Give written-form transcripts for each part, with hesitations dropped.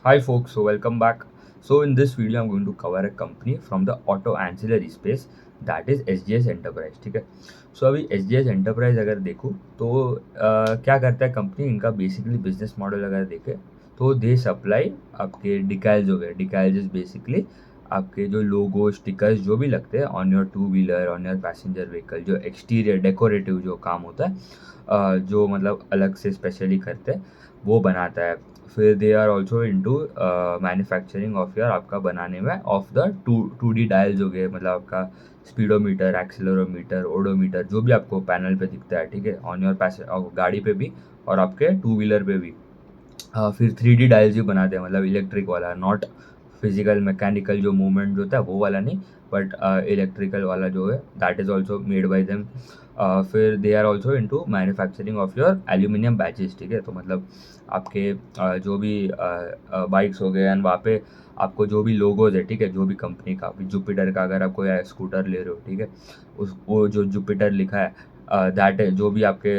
Hi folks, so welcome back. So in this video I'm going to cover a company from the auto ancillary space that is SGS Enterprise. ठीक है. So अभी SGS Enterprise अगर देखो तो क्या करता है कंपनी, इनका बेसिकली बिजनेस मॉडल अगर देखे तो दे सप्लाई आपके डिकैल्स हो गए. डिकैल्स इज बेसिकली आपके जो लोगो स्टिकर्स जो भी लगते हैं on your two wheeler, on your passenger vehicle, जो एक्सटीरियर डेकोरेटिव जो काम होता है, जो मतलब अलग से स्पेशली करते हैं वो बनाता है. फिर they are also into manufacturing of your आपका बनाने में of the two D dials हो गए, मतलब आपका स्पीडोमीटर, एक्सेलरोमीटर, ओडोमीटर, जो भी आपको पैनल पे दिखता है, ठीक है, ऑन योर गाड़ी पे भी और आपके टू व्हीलर पे भी. फिर 3D डायल्स भी बनाते हैं, मतलब इलेक्ट्रिक वाला, नॉट फिजिकल मैकेनिकल जो मूवमेंट जो होता है वो वाला नहीं, बट इलेक्ट्रिकल वाला जो है that is also made by them. फिर they are also into manufacturing of your aluminium batches. ठीक है, तो मतलब आपके जो भी बाइक्स हो गए एंड वहाँ पे आपको जो भी लोगोज है, ठीक है, जो भी कंपनी का, अभी जुपिटर का अगर आप कोई स्कूटर ले रहे हो, ठीक है, उस वो जो जुपिटर लिखा है दैट है, जो भी आपके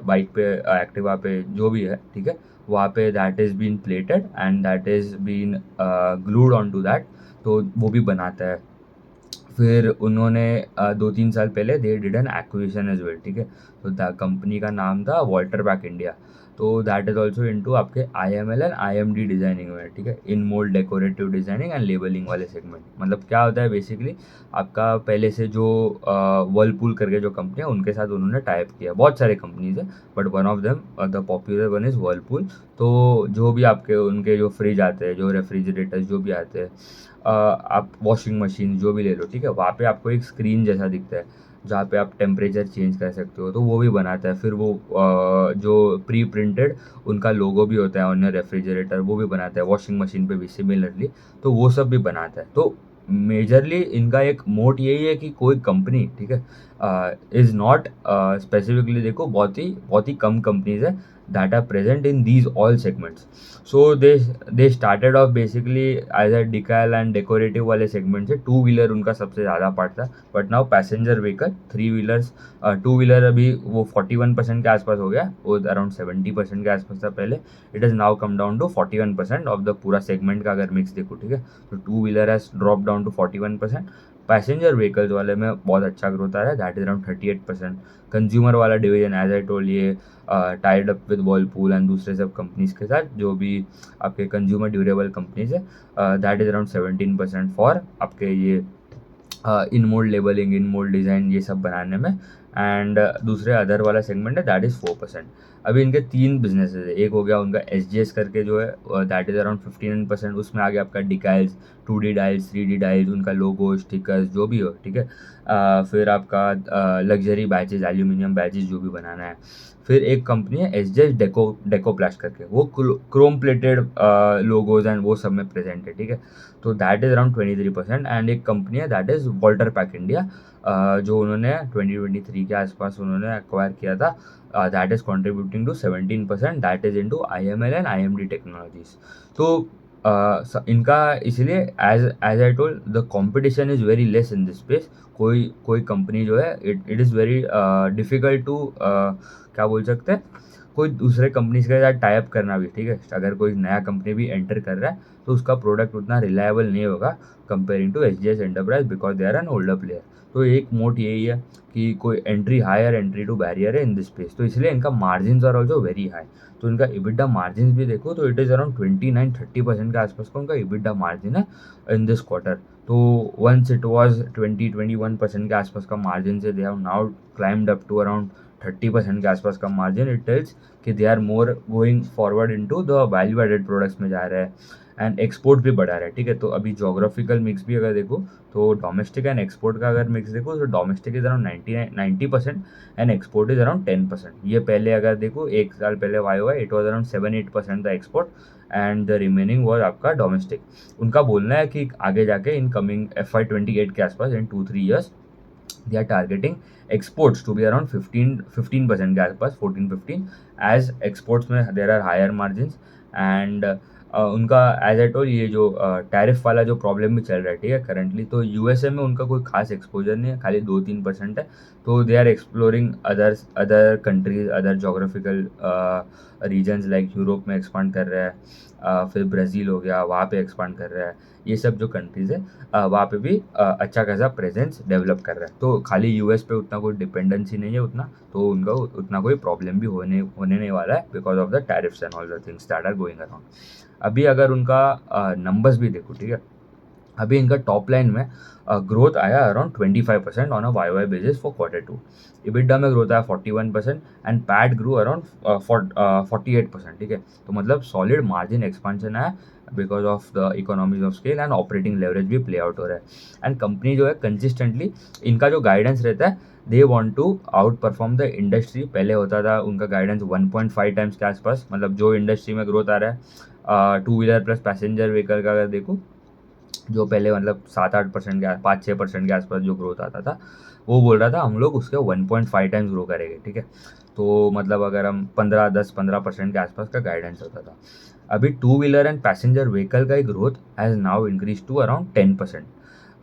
बाइक पे, एक्टिवा पे जो भी है, ठीक है, वहाँ पे that is been plated and that is been glued on to that, तो वो भी बनाता है. फिर उन्होंने 2-3 साल पहले they did an acquisition as well. ठीक है, तो द कंपनी का नाम था वॉल्टर पैक इंडिया. तो दैट इज़ ऑल्सो इनटू आपके IML एंड IMD डिज़ाइनिंग में, ठीक है, in mould decorative designing and labelling वाले सेगमेंट. मतलब क्या होता है बेसिकली, आपका पहले से जो वर्लपूल करके जो कंपनी है उनके साथ उन्होंने टाइप किया. बहुत सारे कंपनीज है but one of them the popular one is Whirlpool. तो जो भी आपके उनके जो फ्रिज आते हैं, जो रेफ्रिजरेटर्स जो भी आते हैं, आप वॉशिंग मशीन जो भी ले लो, ठीक है, वहाँ पे आपको एक स्क्रीन जैसा दिखता है जहाँ पे आप टेम्परेचर चेंज कर सकते हो, तो वो भी बनाता है. फिर वो जो प्री प्रिंटेड उनका लोगो भी होता है ऑन रेफ्रिजरेटर, वो भी बनाता है वॉशिंग मशीन पे भी सिमिलरली, तो वो सब भी बनाता है. तो मेजरली इनका एक मोट यही है कि कोई कंपनी, ठीक है, इज़ नॉट स्पेसिफिकली, देखो बहुत ही कम कंपनीज है that are present in these all segments. So they started off basically as a decal and decorative वाले segment से. टू व्हीलर उनका सबसे ज़्यादा पार्ट था, but now passenger vehicle, three wheelers, two wheeler अभी वो 41% के आसपास हो गया, वो अराउंड 70% के आसपास था पहले. It is now come down to 41% of the पूरा सेगमेंट का अगर मिक्स देखो, ठीक है. तो two wheeler has drop down to 41%. Passenger vehicles वाले में बहुत अच्छा ग्रोथ आ रहा है, दैट इज अराउंड 38%. कंज्यूमर वाला डिवीजन एज आई टोल्ड, ये tied up with Whirlpool and दूसरे सब कंपनीज के साथ, जो भी आपके कंज्यूमर ड्यूरेबल कंपनीज है, दैट इज अराउंड 17% फॉर आपके ये इन मोल्ड लेबलिंग, इन मोल्ड डिज़ाइन, ये सब बनाने में. एंड दूसरे अदर वाला सेगमेंट है दैट इज़ 4%. अभी इनके तीन बिजनेसेस है. एक हो गया उनका SGS करके जो है, दैट इज़ अराउंड 59%. उसमें आ गया आपका डिकाइल्स, 2D डाइल्स, 3D डाइल्स, उनका लोगो स्टिकर्स जो भी हो, ठीक है. फिर आपका लग्जरी बैचेज, एल्यूमिनियम बैचेज जो भी बनाना है. फिर एक कंपनी है SGS डेकोप्लास्ट करके, वो क्रोम प्लेटेड लोगोज एंड वो सब में प्रेजेंट है, ठीक है. तो दैट इज़ अराउंड 23%. एंड एक कंपनी है that is Walter Pack India, जो उन्होंने 2023 के आसपास उन्होंने एक्वायर किया था. That is contributing to 17%. That is into IML and IMD technologies. तो इनका इसलिए as as I told the competition is very less in this space. कोई कंपनी जो है, it is very difficult to क्या बोल सकते हैं, कोई दूसरे कंपनीज के साथ टाइप करना भी, ठीक है. अगर कोई नया कंपनी भी एंटर कर रहा है तो उसका प्रोडक्ट उतना रिलायबल नहीं होगा comparing to SGS enterprise, because they are an older player. तो एक मोट यही है कि कोई हायर एंट्री टू बैरियर है इन दिस स्पेस, तो इसलिए इनका margin are also very high. तो इनका EBITDA मार्जिन भी देखो तो इट इज़ अराउंड 29-30% के आसपास का उनका EBITDA मार्जिन है इन दिस क्वार्टर. तो वंस इट वॉज 20-21% के आसपास का मार्जिन से they have now climbed up to around 30% के आसपास का मार्जिन. इट टेल्स कि they are more going forward into the value added products में जा रहे हैं एंड एक्सपोर्ट भी बढ़ा रहा है, ठीक है. तो अभी जोग्राफिकल मिक्स भी अगर देखो तो डोमेस्टिक एंड एक्सपोर्ट का अगर मिक्स देखो तो domestic is around 90% and export is around 10%. ये पहले अगर देखो एक साल पहले वाई हुआ, इट वॉज अराउंड 7-8% था export and the remaining was आपका डोमेस्टिक. उनका बोलना है कि आगे जाके इन कमिंग FY 28 के आसपास, इन 2-3 years they are targeting exports to be around 15% के आसपास, 14-15, as exports में there are higher margins. and उनका एज ए टोल ये जो टैरिफ वाला जो प्रॉब्लम भी चल रहा है, ठीक है, करंटली, तो USA में उनका कोई खास एक्सपोजर नहीं है, खाली 2-3% है. तो they are exploring other countries, other geographical regions like Europe में एक्सपांड कर रहा है, फिर ब्राज़ील हो गया वहाँ पे एक्सपांड कर रहा है। ये सब जो कंट्रीज़ है वहाँ पे भी अच्छा खासा प्रेजेंस डेवलप कर रहा है। तो खाली यूएस पे उतना कोई डिपेंडेंसी नहीं है उतना, तो उनका उतना कोई प्रॉब्लम भी होने नहीं वाला है because of the tariffs and all the things that are going around. अभी अगर उनका नंबर्स भी देखो, ठीक है, अभी इनका टॉप लाइन में ग्रोथ आया around 25% on a Y Y basis for Q2। EBITDA में ग्रोथ आया 41% एंड पैट ग्रो अराउंड 48%, ठीक है। तो मतलब सॉलिड मार्जिन एक्सपांशन आया because of the economies of scale and operating leverage भी प्ले आउट हो रहा है। एंड कंपनी जो है कंसिस्टेंटली इनका जो गाइडेंस रहता है, they want to outperform the industry. पहले होता था उनका गाइडेंस 1.5 टाइम्स के आसपास, मतलब जो इंडस्ट्री में ग्रोथ आ रहा है two wheeler plus passenger vehicle का अगर देखो, जो पहले मतलब 7-8% के 5-6% के आसपास जो ग्रोथ आता था, वो बोल रहा था हम लोग उसके 1.5 टाइम्स ग्रो करेंगे, ठीक है। तो मतलब अगर हम 15% के आसपास का गाइडेंस होता था। अभी two wheeler and passenger vehicle का ही growth has now increase to around 10%।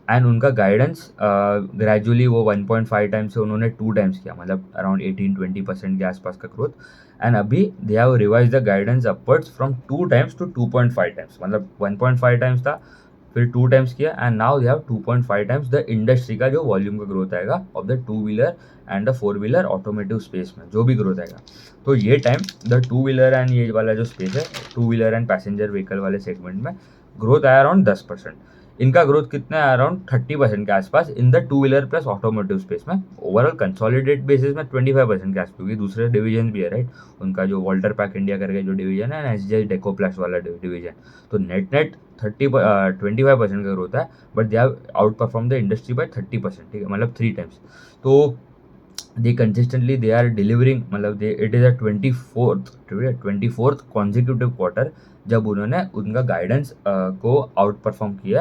And उनका गाइडेंस ग्रेजुअली वो 1.5 टाइम्स से उन्होंने 2 टाइम्स किया, मतलब अराउंड 18-20% के आसपास का ग्रोथ। एंड अभी they have revise the guidance upwards from 2 times to 2.5 times, मतलब 1.5 टाइम्स था, फिर 2 टाइम्स किया, and now they have 2.5 times the industry का जो वॉल्यूम का ग्रोथ आएगा of the two wheeler and the four wheeler automotive space में जो भी ग्रोथ आएगा। तो ये time the two wheeler and ये वाला जो स्पेस है, two wheeler and passenger vehicle वाले सेगमेंट में ग्रोथ आया अराउंड 10%। इनका ग्रोथ कितना है, अराउंड 30% के आसपास in the two wheeler plus automotive space में। ओवरऑल कंसोलिडेट बेसिस में 25% के आसपास, क्योंकि दूसरे डिवीजन भी है, राइट। उनका जो वॉल्टर पैक इंडिया करके जो डिवीजन है, एसजीएस डेकोप्लास्ट वाला डिवीजन, तो नेट नेट 25% का ग्रोथ है, but they have outperform the industry by 30%, ठीक है, मतलब 3 टाइम्स। तो they consistently they are delivering, मतलब they it is a 24th consecutive quarter जब उन्होंने उनका गाइडेंस को आउट परफॉर्म किया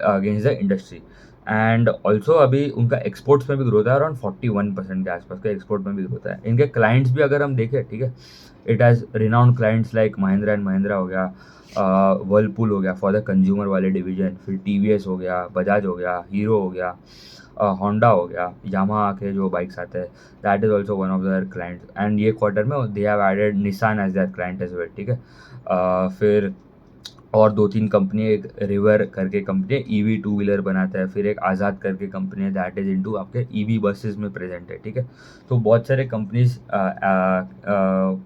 against the industry. And also अभी उनका एक्सपोर्ट्स में भी ग्रोथ है, अराउंड 41% के आसपास का एक्सपोर्ट में भी ग्रोथ है। इनके क्लाइंट्स भी अगर हम देखें, ठीक है, it has renowned clients like Mahindra and Mahindra हो गया, वर्लपूल हो गया फॉर द कंज्यूमर वाले डिवीजन, फिर टीवीएस हो गया, बजाज हो गया, हीरो हो गया, होंडा हो गया, यामाहा के जो बाइक्स आते हैं, that is also one of their clients. And ये क्वार्टर में they have added Nissan as their client as well, ठीक है। फिर और 2-3 कंपनी, एक रिवर करके कंपनी है ईवी टू व्हीलर बनाता है, फिर एक आज़ाद करके कंपनी है दैट इज इनटू आपके ईवी बसेस में प्रेजेंट है, ठीक है। तो बहुत सारे कंपनीज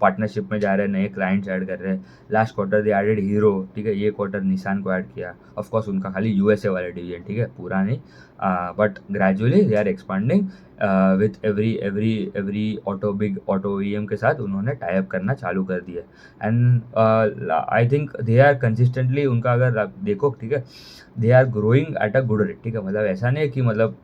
पार्टनरशिप में जा रहे हैं, नए क्लाइंट्स ऐड कर रहे हैं। Last quarter they added Hero, ठीक है, ये क्वार्टर निसान को ऐड किया। ऑफकोर्स उनका खाली यूएसए वाला डिवीजन, ठीक है, पूरा नहीं, but gradually they are expanding with every auto big auto EM के साथ उन्होंने टाई अप करना चालू कर दिया। And I think they are consistently, उनका अगर आप देखो, ठीक है, they are growing at a good rate, ठीक है। मतलब ऐसा नहीं है कि मतलब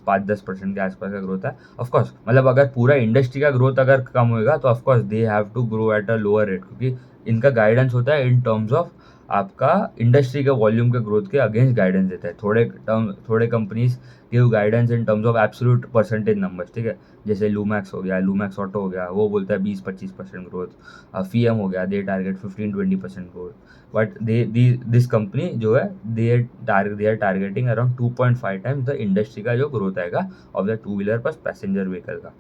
5-10% के आसपास का ग्रोथ है। ऑफकोर्स मतलब अगर पूरा इंडस्ट्री का ग्रोथ अगर कम होएगा तो of course they have to grow at a lower rate, क्योंकि इनका गाइडेंस होता है इन टर्म्स ऑफ आपका इंडस्ट्री के वॉल्यूम के ग्रोथ के अगेंस्ट गाइडेंस देता है। थोड़े companies give guidance in terms of absolute percentage numbers, ठीक है। जैसे लूमैक्स हो गया, लूमैक्स ऑटो हो गया, वो बोलता है 20-25% ग्रोथ। फीएम हो गया, they target 15-20% growth, but this company जो है they are targeting around 2.5 times the industry का जो ग्रोथ आएगा of the two wheeler plus passenger vehicle का।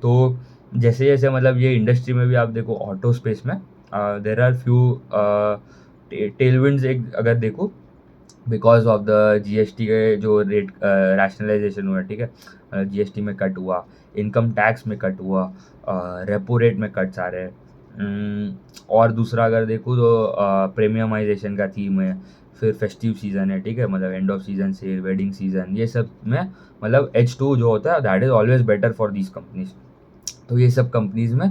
तो जैसे जैसे मतलब ये इंडस्ट्री में भी आप देखो, ऑटो स्पेस में देर आर फ्यू टेलविंड्स, एक अगर देखो, बिकॉज ऑफ द जीएसटी के जो रेट रैशनलाइजेशन हुआ, ठीक है, जीएसटी में कट हुआ, इनकम टैक्स में कट हुआ, रेपो रेट में कट्स आ रहे हैं। और दूसरा अगर देखूँ तो प्रीमियमाइजेशन का थीम है, फिर फेस्टिव सीज़न है, ठीक है, मतलब end of season sale, wedding season, ये सब में मतलब H2 जो होता है that is always better for these companies. तो ये सब कंपनीज में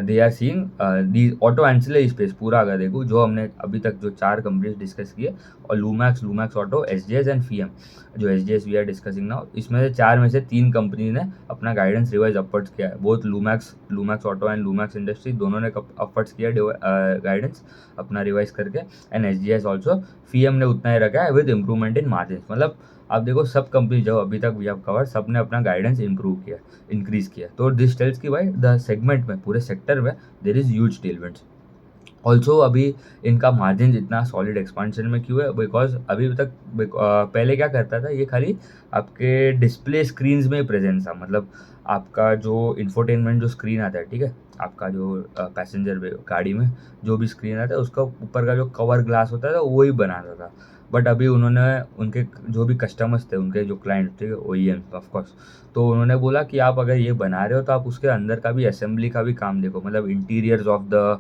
they are seeing the auto ancillary space पूरा अगर देखो, जो हमने अभी तक जो 4 कंपनीज डिस्कस किए, और Lumax auto, SGS and FIEM, जो SGS we are discussing now, इसमें से 4 में से 3 कंपनी ने अपना गाइडेंस रिवाइज अपवर्ड्स किया है। बोथ लूमैक्स ऑटो एंड लूमैक्स इंडस्ट्री दोनों ने अपवर्ड्स किया गाइडेंस अपना रिवाइज करके, एंड एसजीएस ऑल्सो, फीएम ने उतना ही रखा है विद इम्प्रूवमेंट इन मार्जिन। मतलब आप देखो सब कंपनी जो अभी तक वी हैव कवर, सब ने अपना गाइडेंस इंक्रीज किया। तो दिस टेल्स की भाई द सेगमेंट में, पूरे सेक्टर में there is huge tailwinds. Also अभी इनका मार्जिन इतना सॉलिड एक्सपांशन में क्यों है, बिकॉज अभी तक पहले क्या करता था, ये खाली आपके डिस्प्ले स्क्रीन्स में प्रेजेंस था। मतलब आपका जो इंफोटेनमेंट जो स्क्रीन आता है, ठीक है, आपका जो पैसेंजर गाड़ी में जो भी स्क्रीन आता है उसका ऊपर का जो कवर ग्लास होता था वो ही बनाता था। बट अभी उन्होंने उनके जो भी कस्टमर्स थे, उनके जो क्लाइंट थे, ओईएम ऑफ कोर्स, तो उन्होंने बोला कि आप अगर ये बना रहे हो तो आप उसके अंदर का भी असेंबली का भी काम देखो, मतलब interiors of the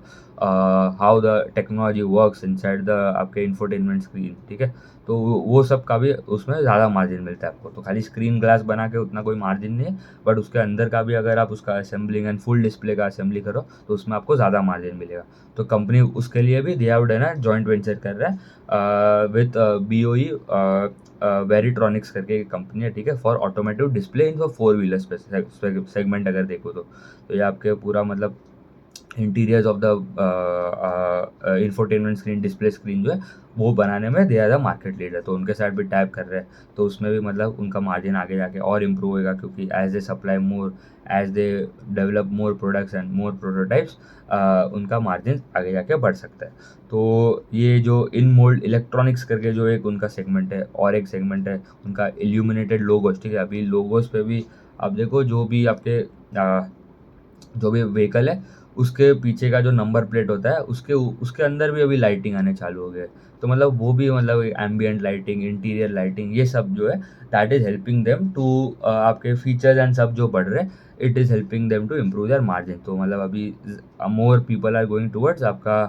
how the technology works inside the आपके इंफोटेनमेंट स्क्रीन, ठीक है। तो वो सब का भी उसमें ज़्यादा मार्जिन मिलता है आपको। तो खाली स्क्रीन ग्लास बना के उतना कोई मार्जिन नहीं है, बट उसके अंदर का भी अगर आप उसका असेंबलिंग एंड फुल डिस्प्ले का असेंबली करो तो उसमें आपको ज़्यादा मार्जिन मिलेगा। तो कंपनी उसके लिए भी they have done joint venture कर रहा है विथ BOE वेरिट्रॉनिक्स करके एक कंपनी है, ठीक है, for automotive display in four wheeler segment अगर देखो तो ये आपके पूरा मतलब interiors of the infotainment screen, display screen जो है वो बनाने में they are the market leader. तो उनके साथ भी टैप कर रहे हैं, तो उसमें भी मतलब उनका मार्जिन आगे जाके और इम्प्रूव होएगा, क्योंकि as they supply more, as they develop more products and more prototypes, उनका मार्जिन आगे जाके बढ़ सकता है। तो ये जो इन मोल्ड इलेक्ट्रॉनिक्स करके जो एक उनका सेगमेंट है, और एक सेगमेंट है उनका इल्यूमिनेटेड लोगोस, ठीक है। अभी लोगोस पे भी आप देखो, जो भी आपके जो भी व्हीकल है उसके पीछे का जो नंबर प्लेट होता है उसके अंदर भी अभी लाइटिंग आने चालू हो गए। तो मतलब वो भी मतलब एम्बियंट लाइटिंग, इंटीरियर लाइटिंग, ये सब जो है that is helping them to आपके फीचर्स एंड सब जो बढ़ रहे हैं, it is helping them to improve their margin. तो मतलब अभी more people are going towards आपका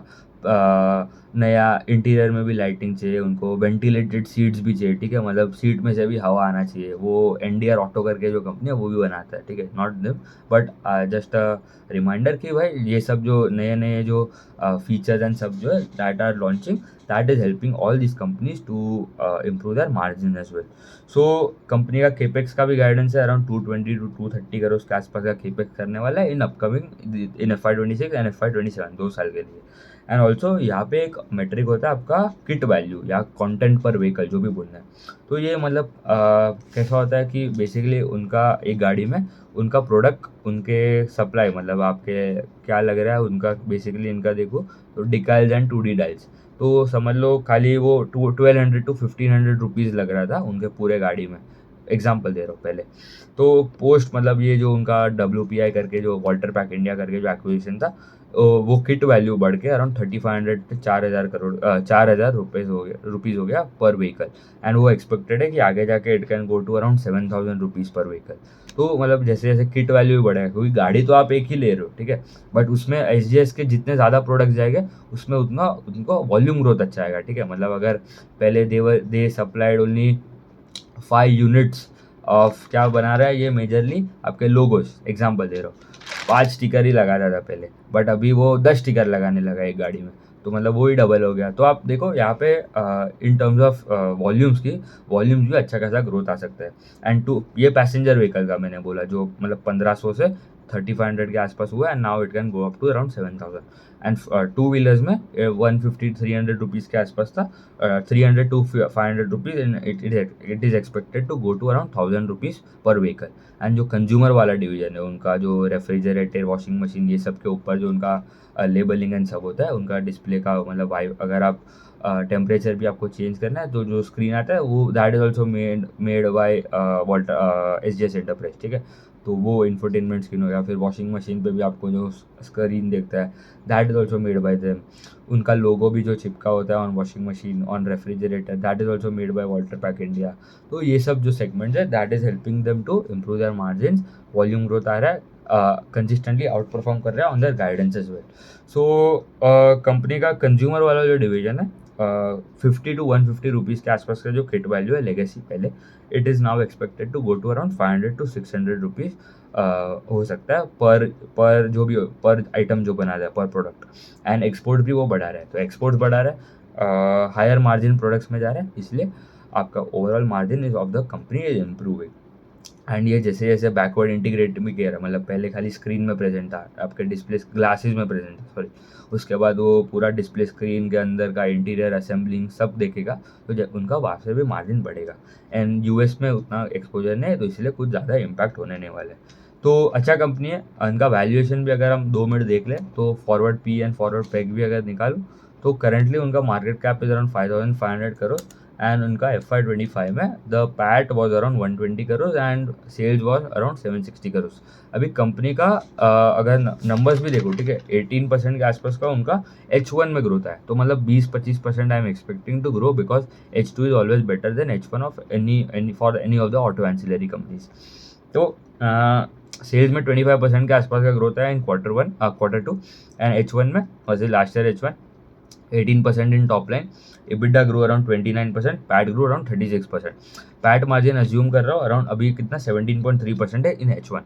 नया इंटीरियर में भी लाइटिंग चाहिए उनको, वेंटिलेटेड सीट्स भी चाहिए, ठीक है, मतलब सीट में से भी हवा आना चाहिए। वो एनडीआर ऑटो करके जो कंपनी है वो भी बनाता है, ठीक है, not them, but just reminder कि भाई ये सब जो नए नए जो फीचर्स एंड सब जो है that are launching, that is helping all this companies to improve their margin as well. So company का केपेक्स का भी गाइडेंस है अराउंड 220 to 230 करोड़ के आसपास का केपेक्स करने वाला है in upcoming in FY26 and FY27, 2 साल के लिए। एंड ऑल्सो यहाँ पे एक मेट्रिक होता है आपका किट वैल्यू या कंटेंट पर व्हीकल, जो भी बोलना है। तो ये मतलब कैसा होता है कि बेसिकली उनका एक गाड़ी में उनका प्रोडक्ट, उनके सप्लाई, मतलब आपके क्या लग रहा है उनका बेसिकली इनका देखो तो डिकाइल्स एंड 2D डाइल्स, तो समझ लो खाली वो 1200 to 1500 रुपीज़ लग रहा था उनके पूरे गाड़ी में। एग्जाम्पल दे रहा हूँ पहले। तो पोस्ट मतलब ये जो उनका WPI करके जो वॉल्टर पैक इंडिया करके जो एक्विजिशन था, वो किट वैल्यू बढ़ के अराउंड 3500 से 4000 हो गया पर व्हीकल। एंड वो एक्सपेक्टेड है कि आगे जाके it can go to around 7000 rupees per vehicle. तो मतलब जैसे जैसे किट वैल्यू भी बढ़ेगा, क्योंकि गाड़ी तो आप एक ही ले रहे हो, ठीक है, बट उसमें SGS के जितने ज़्यादा प्रोडक्ट जाएंगे उसमें उतना उनको वॉल्यूम ग्रोथ अच्छा आएगा, ठीक है। मतलब अगर पहले दे सप्लाइड ओनली 5 यूनिट्स ऑफ क्या बना रहा है ये मेजरली आपके लोगोस, एग्जांपल दे रहा हूँ, 5 स्टिकर ही लगाता था पहले, बट अभी वो 10 स्टिकर लगाने लगा एक गाड़ी में। तो मतलब वो ही डबल हो गया। तो आप देखो यहाँ पे इन टर्म्स ऑफ वॉल्यूम्स भी अच्छा खासा ग्रोथ आ सकता है। एंड ये पैसेंजर व्हीकल का मैंने बोला, जो मतलब 1500 से 3500 के आसपास हुआ, and now it can go up to around 7000। And two wheelers में 150-300 रुपीज़ के आसपास था, 300 to 500 rupees, and it is expected to go to around 1000 rupees per vehicle. And जो कंज्यूमर वाला डिवीजन है उनका, जो रेफ्रिजरेटर, वॉशिंग मशीन, ये सब के ऊपर जो उनका लेबलिंग एंड सब होता है, उनका डिस्प्ले का मतलब अगर आप टेम्परेचर भी आपको चेंज करना है तो जो स्क्रीन आता है वो that is also made by Walter SGS enterprise, ठीक है। तो वो इंफोटेनमेंट स्क्रीन हो गया। फिर वॉशिंग मशीन पे भी आपको जो स्क्रीन देखता है that is also made by them. उनका लोगो भी जो चिपका होता है on washing machine, on refrigerator, that is also made by Walter Pack India. तो ये सब जो सेगमेंट्स है that is helping them to improve their margin, volume growth आ रहा है, कंसिस्टेंटली आउट परफॉर्म कर रहा है on their guidance as well. So company का कंज्यूमर वाला जो डिवीजन है 50 to 150 रुपीज़ के आसपास का जो किट वैल्यू है लेगेसी पहले, it is now expected to go to around 500 to 600 rupees हो सकता है पर जो भी पर आइटम जो बना रहा है, पर प्रोडक्ट। एंड एक्सपोर्ट भी वो बढ़ा रहा है, तो एक्सपोर्ट बढ़ा रहा है, हायर मार्जिन प्रोडक्ट्स में जा रहा है, इसलिए आपका overall margin is of the company is improving. And ये जैसे जैसे बैकवर्ड इंटीग्रेट भी किया रहा है, मतलब पहले खाली स्क्रीन में प्रेजेंट था, आपके डिस्प्ले ग्लासेस में प्रेजेंट था, सॉरी, उसके बाद वो पूरा डिस्प्ले स्क्रीन के अंदर का इंटीरियर असेंबलिंग सब देखेगा, तो उनका वहाँ से भी मार्जिन बढ़ेगा। एंड US में उतना एक्सपोजर नहीं है, तो इसलिए कुछ ज़्यादा इम्पैक्ट होने नहीं वाला है। तो अच्छा कंपनी है। इनका वैल्यूएशन भी अगर हम 2 मिनट देख लें तो forward P and forward pack भी अगर निकालो तो करंटली उनका market cap is around 5500 crore and उनका FY25 में the PAT was around 120 crore and sales was around 760 crore. अभी कंपनी का अगर नंबर्स भी देखो, ठीक है, 18% के आसपास का उनका H1 में ग्रोथ है, तो मतलब 20-25% I am expecting to grow, because H2 is always better than H1 of any for any of the auto ancillary companies. तो सेल्स में 25% के आसपास का ग्रोथ है इन Q2 एंड H1 में, और last year H1 18% in top line, EBITDA grew around 29%, PAT grew around 36%। PAT margin assume कर रहा हूँ अराउंड अभी कितना 17.3% है इन H1,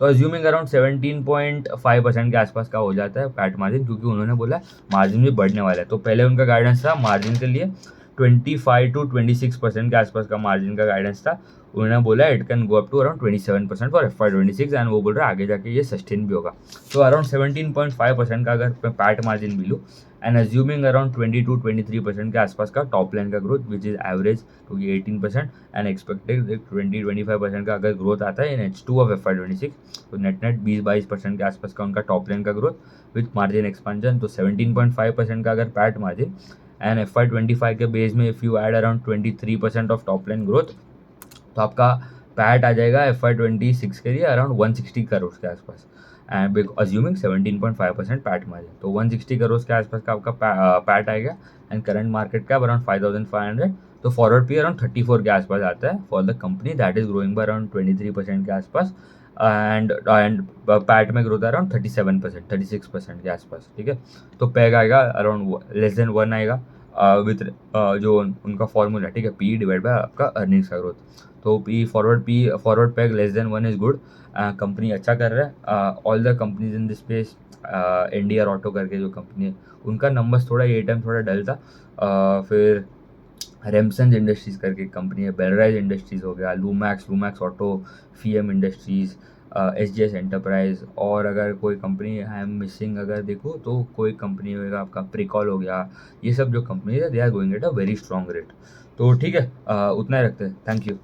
तो अज्यूमिंग अराउंड 17.5% के आसपास का हो जाता है पैट मार्जिन, क्योंकि उन्होंने बोला मार्जिन भी बढ़ने वाला है। तो पहले उनका गाइडेंस था मार्जिन के लिए 25 to 26% के आसपास का मार्जिन का गाइडेंस था। उन्होंने बोला it can go up to around 27% for FY26 and वो बोल रहा है आगे जाके ये सस्टेन भी होगा। तो अराउंड 17.5% का अगर मैं पैट मार्जिन भी लूँ एंड अज्यूमिंग अराउंड 22-23% के आसपास का टॉप लाइन का ग्रोथ विच इज एवरेज, क्योंकि 18% एंड एक्सपेक्टेड 20-25% का अगर ग्रोथ आता है इन H2 ऑफ FY26, तो नेट 20-22% के आसपास का उनका टॉप लाइन का ग्रोथ विथ मार्जिन एक्सपेंशन, तो 17.5% का अगर पैट मार्जिन एंड FY25 के बेस में if you add around 23% of top line growth, तो आपका पैट आ जाएगा FY26 के लिए अराउंड 160 करोड़ के आसपास एंड अज्यूमिंग 17.5% पैट मार्जिन, तो 160 करोड़ के आसपास का आपका पैट आएगा and current market cap around 5500, तो फॉरवर्ड पी अराउंड 34 के आसपास आता है for the company that is growing by around 23% के आसपास एंड पैट में ग्रोथ अराउंड 36% के आसपास, ठीक है। तो पैग आएगा अराउंड लेस देन 1 आएगा विथ जो उनका फॉर्मूला, ठीक है, पी डिवाइड बाय आपका अर्निंग्स का ग्रोथ। तो forward peg less than 1 is good. Company अच्छा कर रहा है। All the companies in this space, NDR auto करके जो कंपनी है उनका नंबर्स थोड़ा ये टाइम थोड़ा डल था। फिर रेमसन इंडस्ट्रीज करके कंपनी है, बेलराइज इंडस्ट्रीज हो गया, Lumax auto, FIEM industries, SGS enterprise, और अगर कोई कंपनी आई एम मिसिंग अगर देखो तो कोई कंपनी होगा आपका प्रिकॉल हो गया, ये सब जो कंपनी है they are going at a very strong rate. तो ठीक है, उतना ही रखते हैं। Thank you.